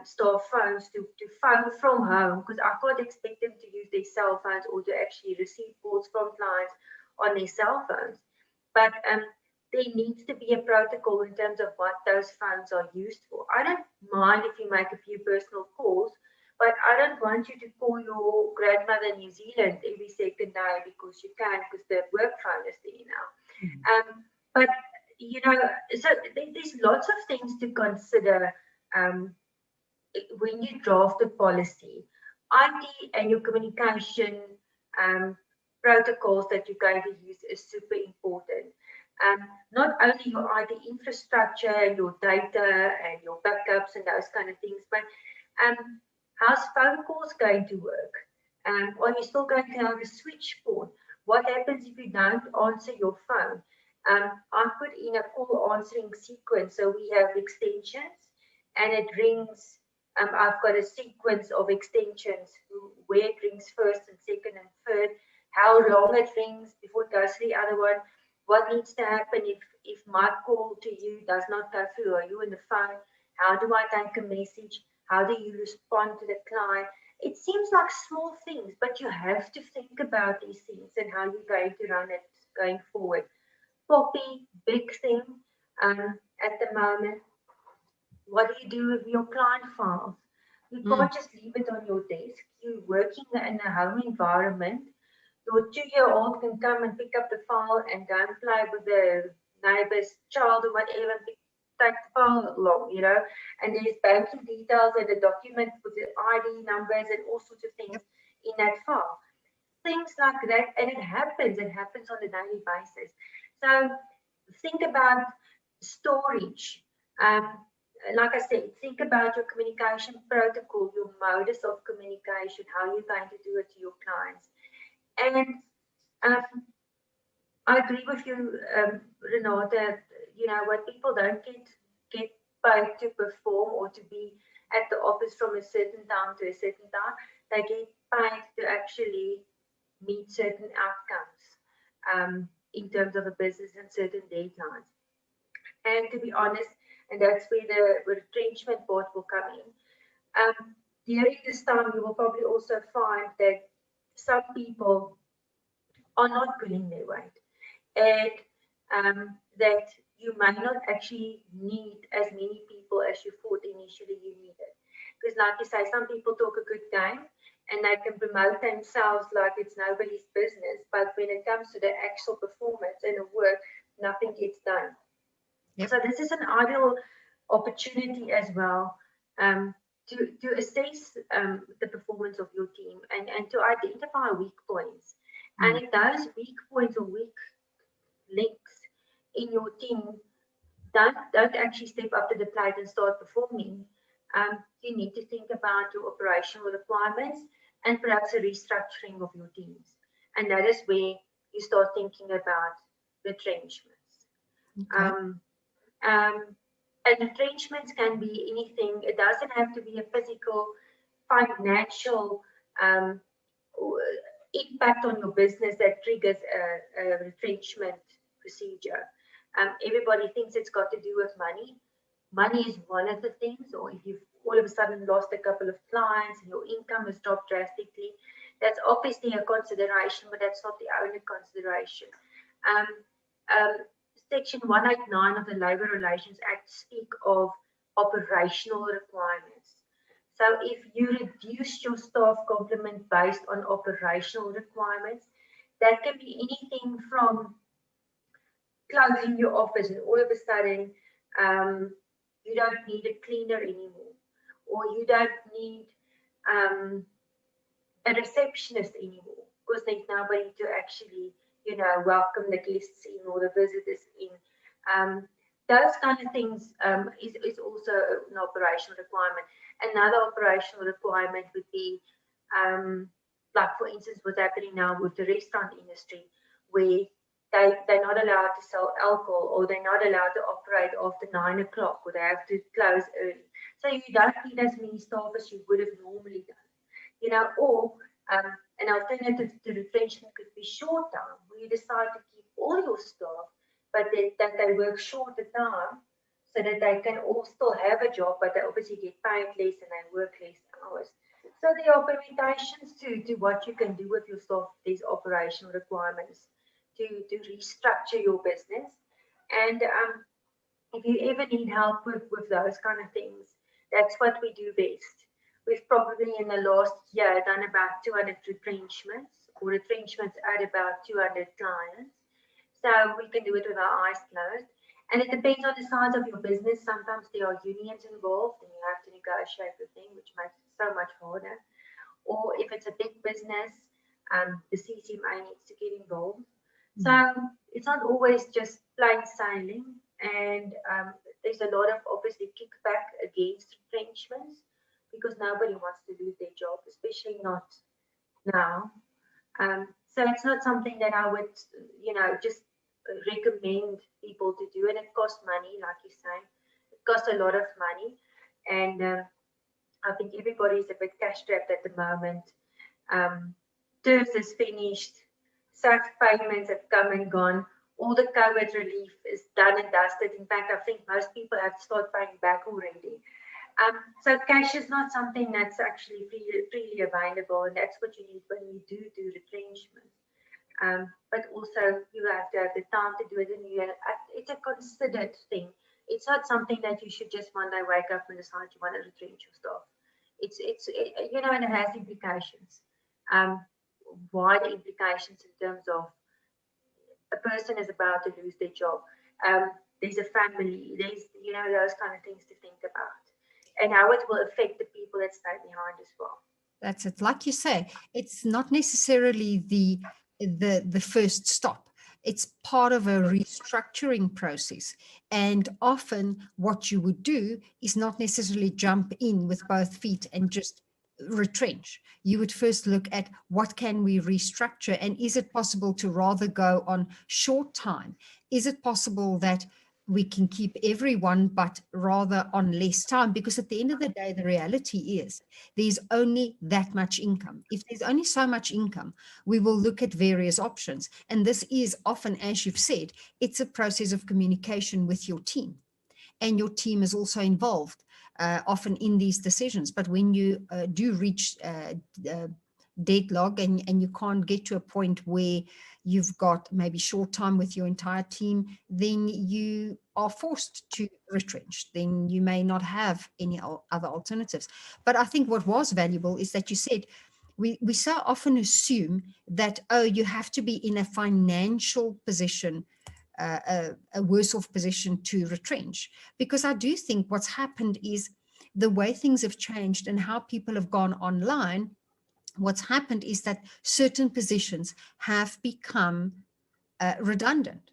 staff phones to phone from home, because I can't expect them to use their cell phones or to actually receive calls from clients on their cell phones. But there needs to be a protocol in terms of what those phones are used for. I don't mind if you make a few personal calls, but I don't want you to call your grandmother in New Zealand every second day because you can, because the work phone is there now. But so there's lots of things to consider when you draft a policy. IT and your communication protocols that you're going to use is super important. Not only your IT infrastructure and your data and your backups and those kind of things, but How's phone calls going to work? Are you still going to have a switchboard? What happens if you don't answer your phone? I put in a call answering sequence. So we have extensions and it rings. I've got a sequence of extensions where it rings first and second and third, how long it rings before it goes to the other one, what needs to happen if my call to you does not go through, are you on the phone, how do I take a message, how do you respond to the client? It seems like small things, but you have to think about these things and how you're going to run it going forward. Poppy, big thing at the moment. What do you do with your client files? You can't just leave it on your desk. You're working in a home environment. Your 2-year-old can come and pick up the file and go and play with the neighbor's child or whatever, and take the file along, you know. And there's banking details and a document with the ID numbers and all sorts of things in that file. Things like that, and it happens on a daily basis. So think about storage. Like I said, think about your communication protocol, your modus of communication, how you're going to do it to your clients. And I agree with you, Renata. You know, what people don't get paid to perform or to be at the office from a certain time to a certain time, they get paid to actually meet certain outcomes in terms of a business and certain deadlines. And to be honest, and that's where the retrenchment part will come in. During this time, you will probably also find that some people are not pulling their weight, and that you might not actually need as many people as you thought initially you needed. Because like you say, some people talk a good game and they can promote themselves like it's nobody's business, but when it comes to the actual performance and the work, nothing gets done. Yep. So this is an ideal opportunity as well to assess the performance of your team and to identify weak points. And if those weak points or weak links in your team don't actually step up to the plate and start performing, you need to think about your operational requirements and perhaps a restructuring of your teams. And that is where you start thinking about retrenchments. Okay. And retrenchments can be anything. It doesn't have to be a physical, financial impact on your business that triggers a retrenchment procedure. Everybody thinks it's got to do with money. Money is one of the things, or if you've all of a sudden lost a couple of clients and your income has dropped drastically, that's obviously a consideration, but that's not the only consideration. Section 189 of the Labour Relations Act speak of operational requirements. So if you reduce your staff complement based on operational requirements, that can be anything from closing your office and all of a sudden you don't need a cleaner anymore, or you don't need a receptionist anymore because there's nobody to actually, you know, welcome the guests in or the visitors in. Those kind of things is also an operational requirement. Another operational requirement would be, like for instance, what's happening now with the restaurant industry, where they're not allowed to sell alcohol, or they're not allowed to operate after 9 o'clock, or they have to close early. So you don't need as many staff as you would have normally done. You know, or an alternative to retrenchment could be short time, where you decide to keep all your staff, but that they work shorter time so that they can all still have a job, but they obviously get paid less and they work less hours. So there are permutations to what you can do with your staff, these operational requirements to restructure your business. And if you ever need help with those kind of things, that's what we do best. We've probably in the last year done about 200 retrenchments, or retrenchments at about 200 clients. So we can do it with our eyes closed. And it depends on the size of your business. Sometimes there are unions involved and you have to negotiate with them, which makes it so much harder. Or if it's a big business, the CCMA needs to get involved. So it's not always just plain sailing. And there's a lot of obviously kickback against retrenchments, because nobody wants to lose their job, especially not now. So it's not something that I would, just recommend people to do. And it costs money, like you say. It costs a lot of money. And I think everybody is a bit cash strapped at the moment. Terms is finished. Such payments have come and gone. All the COVID relief is done and dusted. In fact, I think most people have to start paying back already. So cash is not something that's actually freely available, and that's what you need when you do retrenchment. But also you have to have the time to do it, and it's a considered thing. It's not something that you should just one day wake up and decide you want to retrench your staff. And it has implications. Wide implications in terms of a person is about to lose their job. There's a family. There's those kind of things to think about, and how it will affect the people that stay behind as well. That's it. Like you say, it's not necessarily the first stop. It's part of a restructuring process. And often what you would do is not necessarily jump in with both feet and just retrench. You would first look at what can we restructure, and is it possible to rather go on short time? Is it possible that we can keep everyone, but rather on less time? Because at the end of the day, the reality is there's only that much income. If there's only so much income, we will look at various options. And this is often, as you've said, it's a process of communication with your team. And your team is also involved often in these decisions. But when you do reach deadlock and you can't get to a point where you've got maybe short time with your entire team, then you are forced to retrench. Then you may not have any other alternatives. But I think what was valuable is that you said, we so often assume that, oh, you have to be in a financial position, a worse off position to retrench. Because I do think what's happened is the way things have changed and how people have gone online. What's happened is that certain positions have become redundant.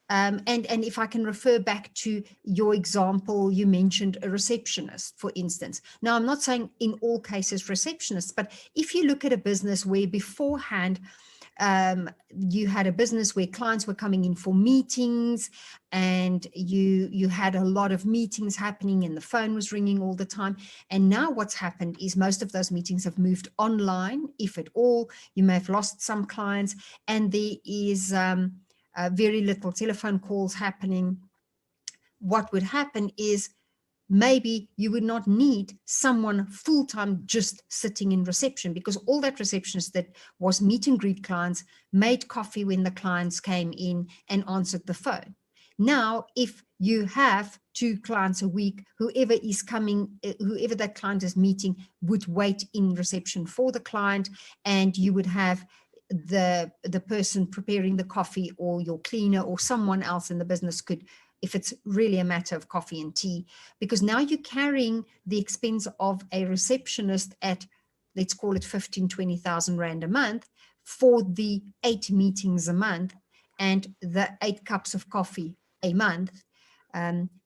And if I can refer back to your example, you mentioned a receptionist, for instance. Now, I'm not saying in all cases receptionists, but if you look at a business where beforehand you had a business where clients were coming in for meetings, and you had a lot of meetings happening and the phone was ringing all the time. And now what's happened is most of those meetings have moved online, if at all. You may have lost some clients, and there is very little telephone calls happening. What would happen is maybe you would not need someone full-time just sitting in reception, because all that receptionist that was meet and greet clients, made coffee when the clients came in, and answered the phone. Now, if you have 2 clients a week, whoever is coming, whoever that client is meeting would wait in reception for the client, and you would have the person preparing the coffee, or your cleaner, or someone else in the business could, if it's really a matter of coffee and tea, because now you're carrying the expense of a receptionist at, let's call it 15,000, 20,000 Rand a month for the 8 meetings a month and the 8 cups of coffee a month,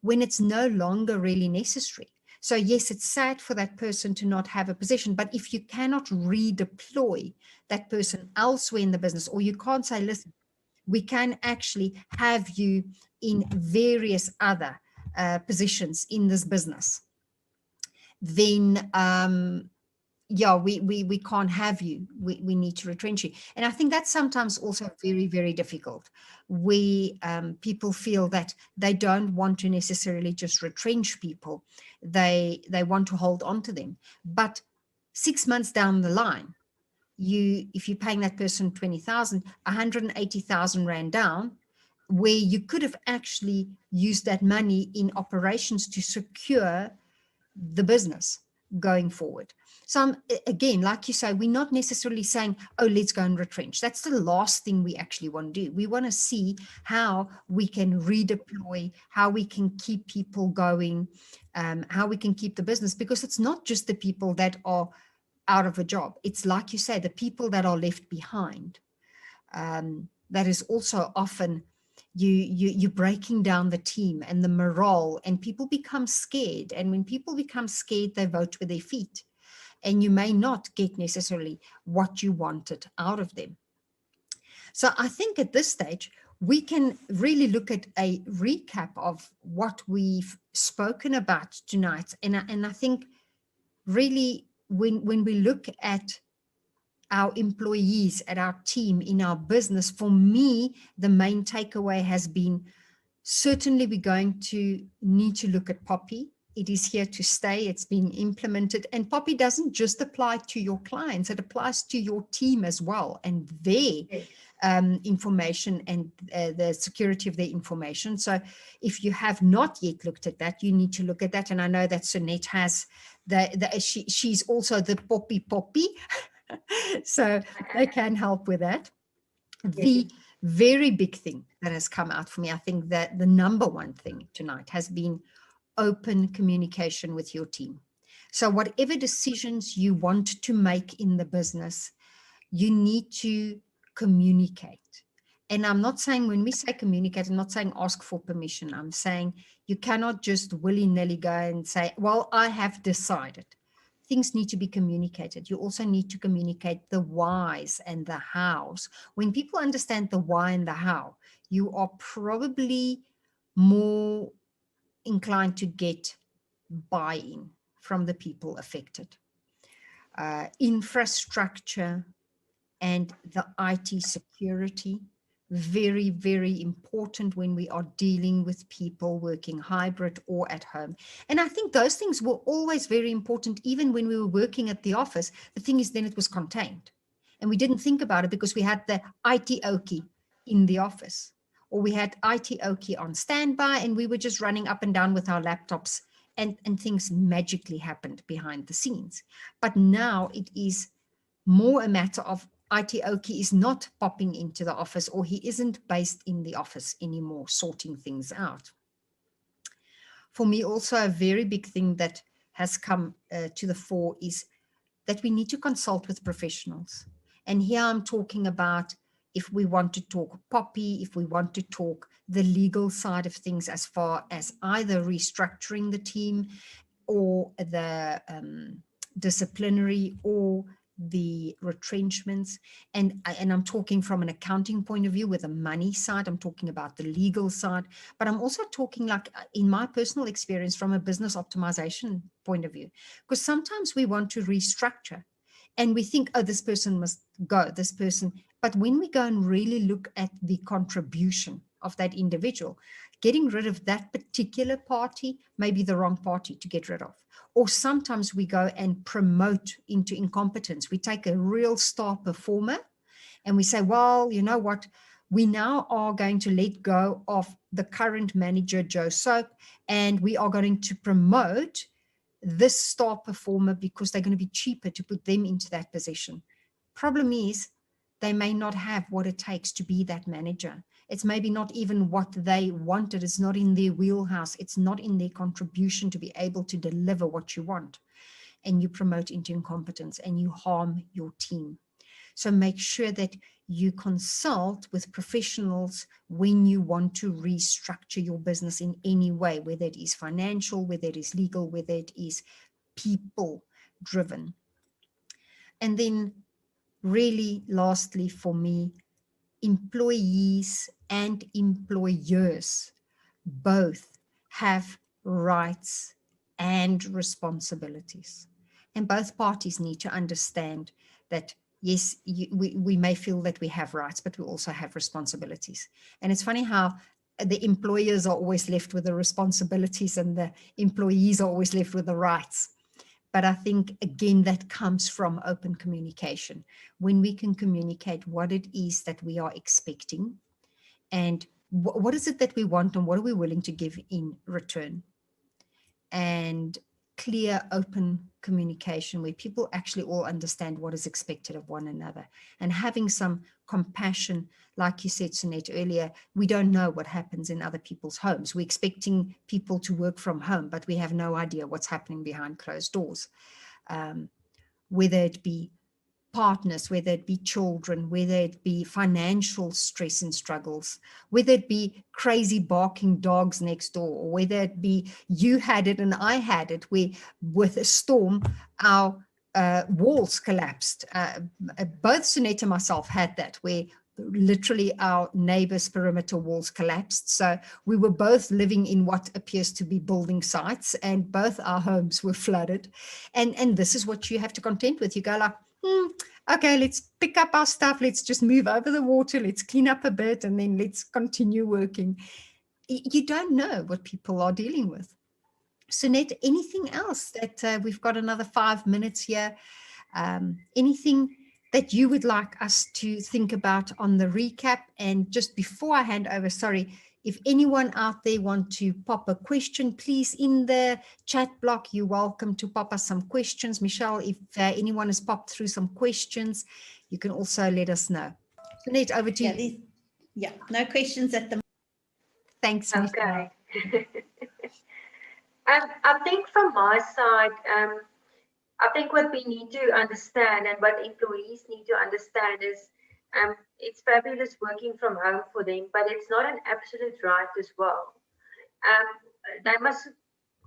when it's no longer really necessary. So yes, it's sad for that person to not have a position, but if you cannot redeploy that person elsewhere in the business, or you can't say, listen, we can actually have you in various other positions in this business, then yeah, we can't have you. We need to retrench you. And I think that's sometimes also very, very difficult. People feel that they don't want to necessarily just retrench people. They want to hold on to them. But 6 months down the line, if you're paying that person 20,000, 180,000 Rand down, where you could have actually used that money in operations to secure the business going forward. So again, like you say, we're not necessarily saying, oh, let's go and retrench. That's the last thing we actually want to do. We want to see how we can redeploy, how we can keep people going, how we can keep the business, because it's not just the people that are out of a job. It's like you say, the people that are left behind. That is also often you're breaking down the team and the morale, and people become scared. And when people become scared, they vote with their feet, and you may not get necessarily what you wanted out of them. So I think at this stage, we can really look at a recap of what we've spoken about tonight. And I think really when we look at our employees, at our team, in our business, for me, the main takeaway has been, certainly we're going to need to look at Poppy. It is here to stay. It's being implemented. And Poppy doesn't just apply to your clients, it applies to your team as well, and their information and the security of their information. So if you have not yet looked at that, you need to look at that. And I know that Sunette has she's also the Poppy. So they can help with that. The very big thing that has come out for me, I think that the number one thing tonight has been open communication with your team. So whatever decisions you want to make in the business, you need to communicate. And I'm not saying, when we say communicate, I'm not saying ask for permission. I'm saying you cannot just willy-nilly go and say, well, I have decided. Things need to be communicated. You also need to communicate the whys and the hows. When people understand the why and the how, you are probably more inclined to get buy-in from the people affected. Infrastructure and the IT security, very, very important when we are dealing with people working hybrid or at home. And I think those things were always very important, even when we were working at the office. The thing is, then it was contained. And we didn't think about it because we had the IT Okie in the office, or we had IT Okie on standby, and we were just running up and down with our laptops, and things magically happened behind the scenes. But now it is more a matter of IT Okie is not popping into the office, or he isn't based in the office anymore, sorting things out. For me, also a very big thing that has come to the fore is that we need to consult with professionals. And here I'm talking about, if we want to talk Poppy, if we want to talk the legal side of things, as far as either restructuring the team or the disciplinary or the retrenchments, and I'm talking from an accounting point of view with the money side, I'm talking about the legal side, but I'm also talking, like in my personal experience, from a business optimization point of view, because sometimes we want to restructure and we think, oh, this person must go, this person, but when we go and really look at the contribution of that individual, getting rid of that particular party may be the wrong party to get rid of. Or sometimes we go and promote into incompetence. We take a real star performer and we say, well, you know what? We now are going to let go of the current manager, Joe Soap, and we are going to promote this star performer because they're going to be cheaper to put them into that position. Problem is, they may not have what it takes to be that manager. It's maybe not even what they wanted. It's not in their wheelhouse. It's not in their contribution to be able to deliver what you want. And you promote into incompetence and you harm your team. So make sure that you consult with professionals when you want to restructure your business in any way, whether it is financial, whether it is legal, whether it is people driven. And then really lastly for me, employees and employers both have rights and responsibilities. And both parties need to understand that, yes, we may feel that we have rights, but we also have responsibilities. And it's funny how the employers are always left with the responsibilities and the employees are always left with the rights. But I think, again, that comes from open communication. When we can communicate what it is that we are expecting and what is it that we want and what are we willing to give in return. And clear, open communication where people actually all understand what is expected of one another. And having some compassion, like you said, Sunette, earlier, we don't know what happens in other people's homes. We're expecting people to work from home, but we have no idea what's happening behind closed doors. Whether it be partners, whether it be children, whether it be financial stress and struggles, whether it be crazy barking dogs next door, or whether it be you had it and I had it, where with a storm, our walls collapsed. Both Sunette and myself had that, where literally our neighbors' perimeter walls collapsed. So we were both living in what appears to be building sites, and both our homes were flooded. And this is what you have to contend with. You go like, okay, let's pick up our stuff. Let's just move over the water. Let's clean up a bit, and then let's continue working. You don't know what people are dealing with. Sunette, anything else that we've got another 5 minutes here? Anything that you would like us to think about on the recap? And just before I hand over, sorry, if anyone out there want to pop a question, please, in the chat block, you're welcome to pop us some questions. Michelle, if anyone has popped through some questions, you can also let us know. Sunette, over to you. Yeah, no questions at the moment. Thanks, Michelle. Okay. I think from my side, I think what we need to understand and what employees need to understand is it's fabulous working from home for them, but it's not an absolute right as well. They must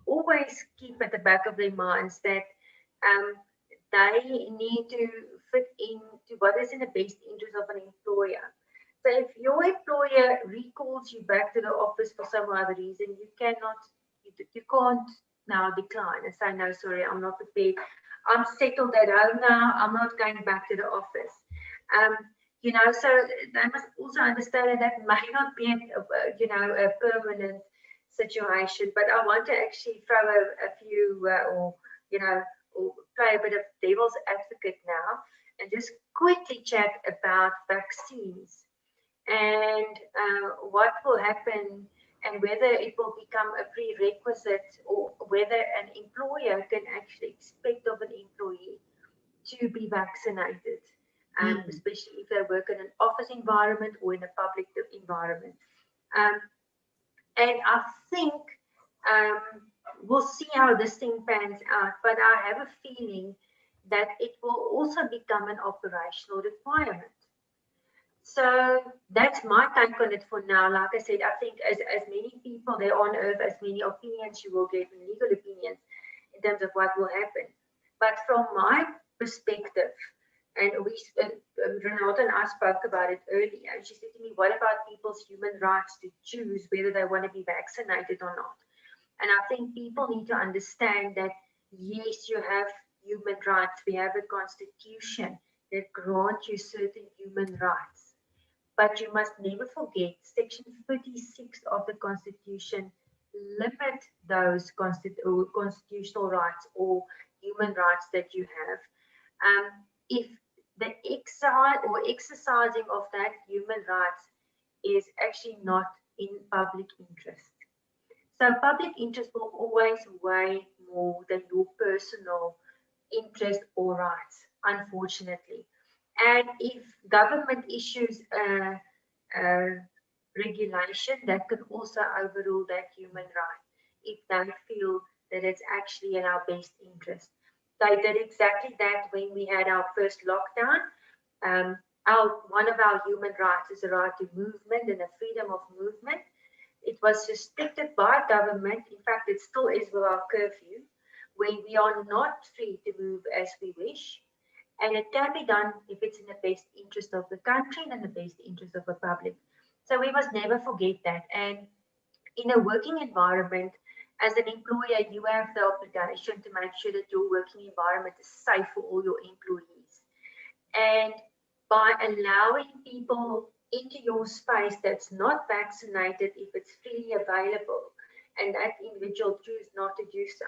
always keep at the back of their minds that they need to fit into what is in the best interest of an employer. So if your employer recalls you back to the office for some other reason, you can't now decline and say, no, sorry, I'm not prepared. I'm settled at home now. I'm not going back to the office. So they must also understand that that may not be, a permanent situation. But I want to actually throw a few, or play a bit of devil's advocate now, and just quickly chat about vaccines and what will happen, and whether it will become a prerequisite, or whether an employer can actually expect of an employee to be vaccinated, especially if they work in an office environment or in a public environment. And I think we'll see how this thing pans out, but I have a feeling that it will also become an operational requirement. So that's my take on it for now. Like I said, I think as many people there on earth, as many opinions you will get, legal opinions, in terms of what will happen. But from my perspective, and Renata and I spoke about it earlier, and she said to me, what about people's human rights to choose whether they want to be vaccinated or not? And I think people need to understand that, yes, you have human rights. We have a constitution that grants you certain human rights. But you must never forget, Section 36 of the Constitution limit those constitutional rights or human rights that you have. If the exercising of that human rights is actually not in public interest. So public interest will always weigh more than your personal interest or rights, unfortunately. And if government issues a regulation, that can also overrule that human right if they feel that it's actually in our best interest. They did exactly that when we had our first lockdown. One of our human rights is the right to movement and the freedom of movement. It was restricted by government. In fact, it still is with our curfew, where we are not free to move as we wish. And it can be done if it's in the best interest of the country and in the best interest of the public. So we must never forget that. And in a working environment, as an employer, you have the obligation to make sure that your working environment is safe for all your employees. And by allowing people into your space that's not vaccinated, if it's freely available, and that individual choose not to do so,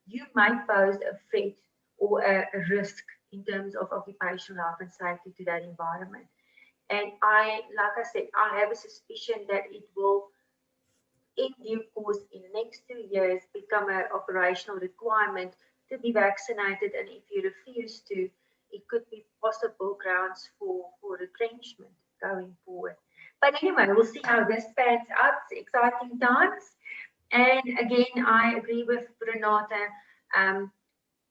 you might pose a threat or a risk in terms of occupational health and safety to that environment. And like I said, I have a suspicion that it will, in due course, in the next 2 years, become an operational requirement to be vaccinated. And if you refuse to, it could be possible grounds for retrenchment going forward. But anyway, we'll see how this pans out. It's exciting times. And again, I agree with Renata.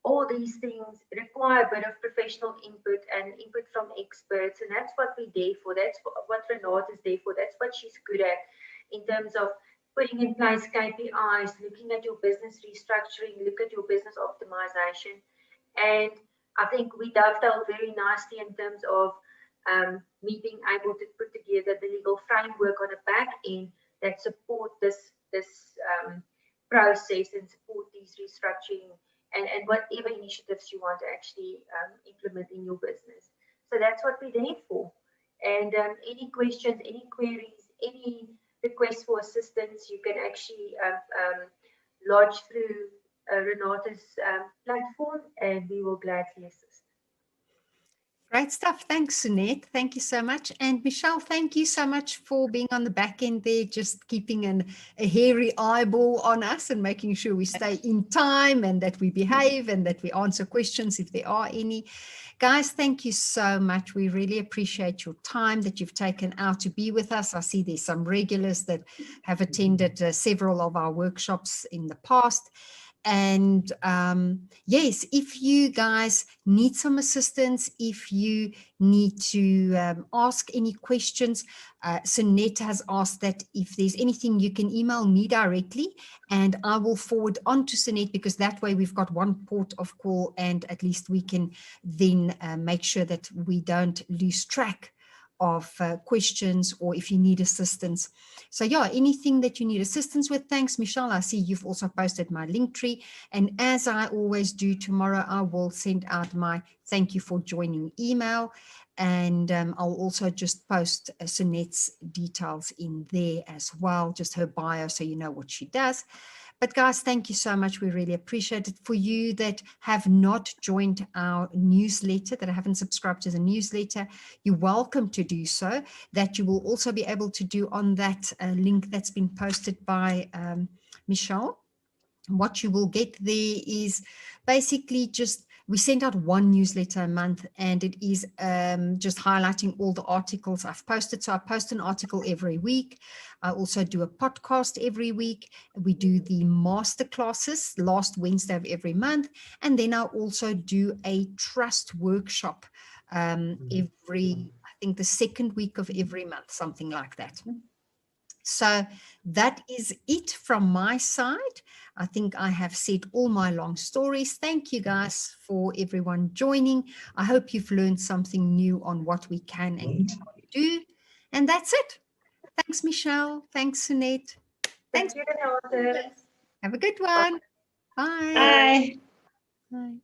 all these things require a bit of professional input and input from experts, and that's what we're there for. That's what Renate is there for. That's what she's good at in terms of putting in place KPIs, looking at your business restructuring, look at your business optimization. And I think we dovetail very nicely in terms of me being able to put together the legal framework on the back end that support this process and support these restructuring and whatever initiatives you want to actually implement in your business. So that's what we're there for. And any questions, any queries, any requests for assistance, you can actually lodge through Renate's platform, and we will gladly assist. Great stuff. Thanks, Sunette. Thank you so much. And Michelle, thank you so much for being on the back end there, just keeping a hairy eyeball on us and making sure we stay in time and that we behave and that we answer questions if there are any. Guys, thank you so much. We really appreciate your time that you've taken out to be with us. I see there's some regulars that have attended several of our workshops in the past. And yes, if you guys need some assistance, if you need to ask any questions, Sunette has asked that if there's anything, you can email me directly and I will forward on to Sunette, because that way we've got one port of call and at least we can then make sure that we don't lose track of questions or if you need assistance. So yeah, anything that you need assistance with, thanks, Michelle. I see you've also posted my link tree. And as I always do, tomorrow I will send out my thank you for joining email. And I'll also just post Sunette's details in there as well, just her bio so you know what she does. But guys, thank you so much. We really appreciate it. For you that have not joined our newsletter, that haven't subscribed to the newsletter, you're welcome to do so. That you will also be able to do on that link that's been posted by Michelle. What you will get there is basically just, we send out one newsletter a month and it is just highlighting all the articles I've posted. So I post an article every week. I also do a podcast every week. We do the masterclasses last Wednesday of every month. And then I also do a trust workshop every, I think the second week of every month, something like that. So that is it from my side. I think I have said all my long stories. Thank you guys for everyone joining. I hope you've learned something new on what we can and cannot do. And that's it. Thanks, Michelle. Thanks, Sunette. Thanks. Thank you, Renate. Have a good one. Bye. Bye. Bye.